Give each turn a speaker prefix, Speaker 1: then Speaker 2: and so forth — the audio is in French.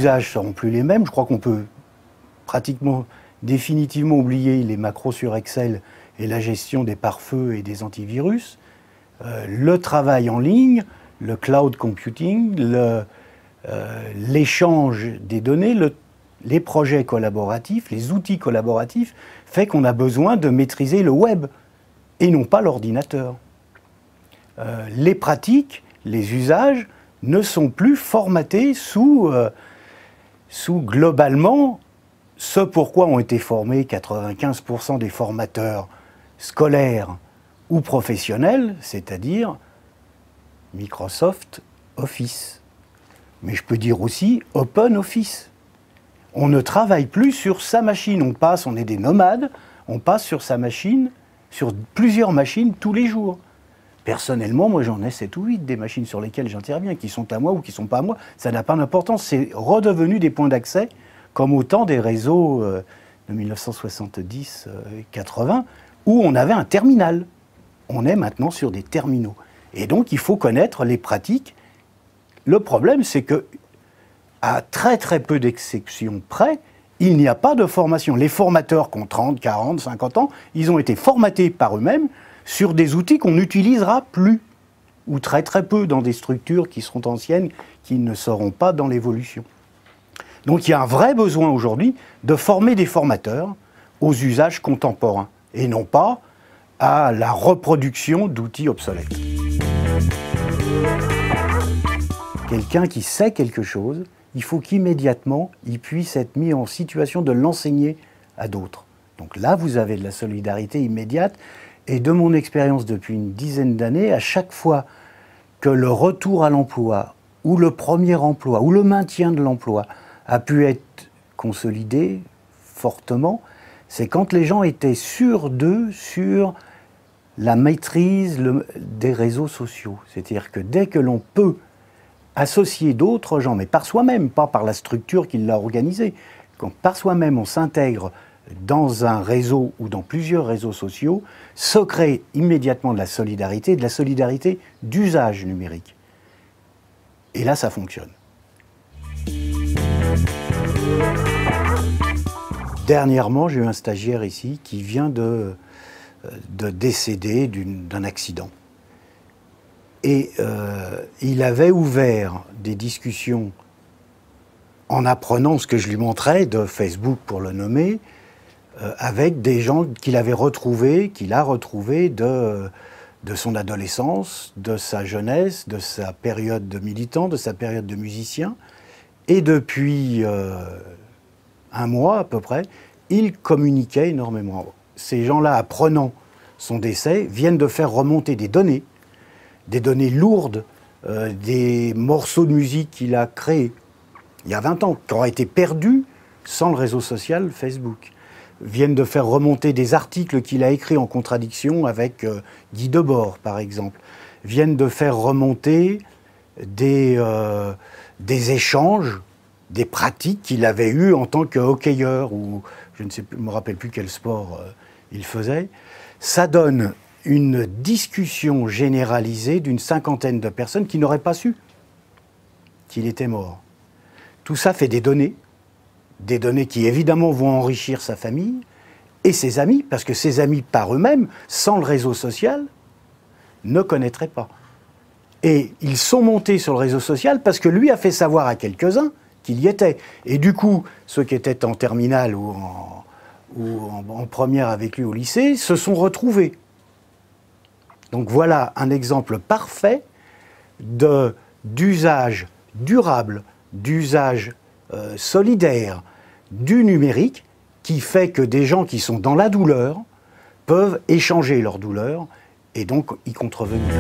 Speaker 1: usages ne seront plus les mêmes. Je crois qu'on peut pratiquement définitivement oublier les macros sur Excel et la gestion des pare-feux et des antivirus. Le travail en ligne, le cloud computing, l'échange des données, les projets collaboratifs, les outils collaboratifs, fait qu'on a besoin de maîtriser le web et non pas l'ordinateur. Les pratiques, les usages ne sont plus formatés sous globalement ce pourquoi ont été formés 95% des formateurs scolaires ou professionnels, c'est-à-dire Microsoft Office. Mais je peux dire aussi Open Office. On ne travaille plus sur sa machine, on est des nomades, on passe sur sa machine, sur plusieurs machines tous les jours. Personnellement, moi j'en ai 7 ou 8 des machines sur lesquelles j'interviens, qui sont à moi ou qui ne sont pas à moi, ça n'a pas d'importance, c'est redevenu des points d'accès, comme au temps des réseaux de 1970-80, où on avait un terminal. On est maintenant sur des terminaux. Et donc il faut connaître les pratiques. Le problème, c'est que à très très peu d'exceptions près, il n'y a pas de formation. Les formateurs qui ont 30, 40, 50 ans, ils ont été formatés par eux-mêmes sur des outils qu'on n'utilisera plus, ou très très peu dans des structures qui seront anciennes, qui ne seront pas dans l'évolution. Donc il y a un vrai besoin aujourd'hui de former des formateurs aux usages contemporains, et non pas à la reproduction d'outils obsolètes. Quelqu'un qui sait quelque chose, il faut qu'immédiatement, il puisse être mis en situation de l'enseigner à d'autres. Donc là, vous avez de la solidarité immédiate. Et de mon expérience depuis une dizaine d'années, à chaque fois que le retour à l'emploi, ou le premier emploi, ou le maintien de l'emploi a pu être consolidé fortement, c'est quand les gens étaient sûrs d'eux, sur la maîtrise des réseaux sociaux. C'est-à-dire que dès que l'on peut associer d'autres gens, mais par soi-même, pas par la structure qui l'a organisé, quand par soi-même on s'intègre dans un réseau ou dans plusieurs réseaux sociaux, se crée immédiatement de la solidarité d'usage numérique. Et là, ça fonctionne. Dernièrement, j'ai eu un stagiaire ici qui vient de décéder d'un accident. Et il avait ouvert des discussions en apprenant ce que je lui montrais de Facebook, pour le nommer, avec des gens qu'il avait retrouvés, qu'il a retrouvés de son adolescence, de sa jeunesse, de sa période de militant, de sa période de musicien. Et depuis un mois à peu près, il communiquait énormément. Ces gens-là, apprenant son décès, viennent de faire remonter des données lourdes, des morceaux de musique qu'il a créés il y a 20 ans, qui auraient été perdus sans le réseau social Facebook. Viennent de faire remonter des articles qu'il a écrits en contradiction avec Guy Debord, par exemple. Viennent de faire remonter des échanges, des pratiques qu'il avait eues en tant que hockeyeur, ou je ne me rappelle plus quel sport il faisait. Ça donne une discussion généralisée d'une 50aine de personnes qui n'auraient pas su qu'il était mort. Tout ça fait des données qui évidemment vont enrichir sa famille et ses amis, parce que ses amis par eux-mêmes, sans le réseau social, ne connaîtraient pas. Et ils sont montés sur le réseau social parce que lui a fait savoir à quelques-uns qu'il y était. Et du coup, ceux qui étaient en terminale ou en première avec lui au lycée se sont retrouvés. Donc voilà un exemple parfait d'usage durable, d'usage solidaire du numérique, qui fait que des gens qui sont dans la douleur peuvent échanger leur douleur et donc y contrevenir.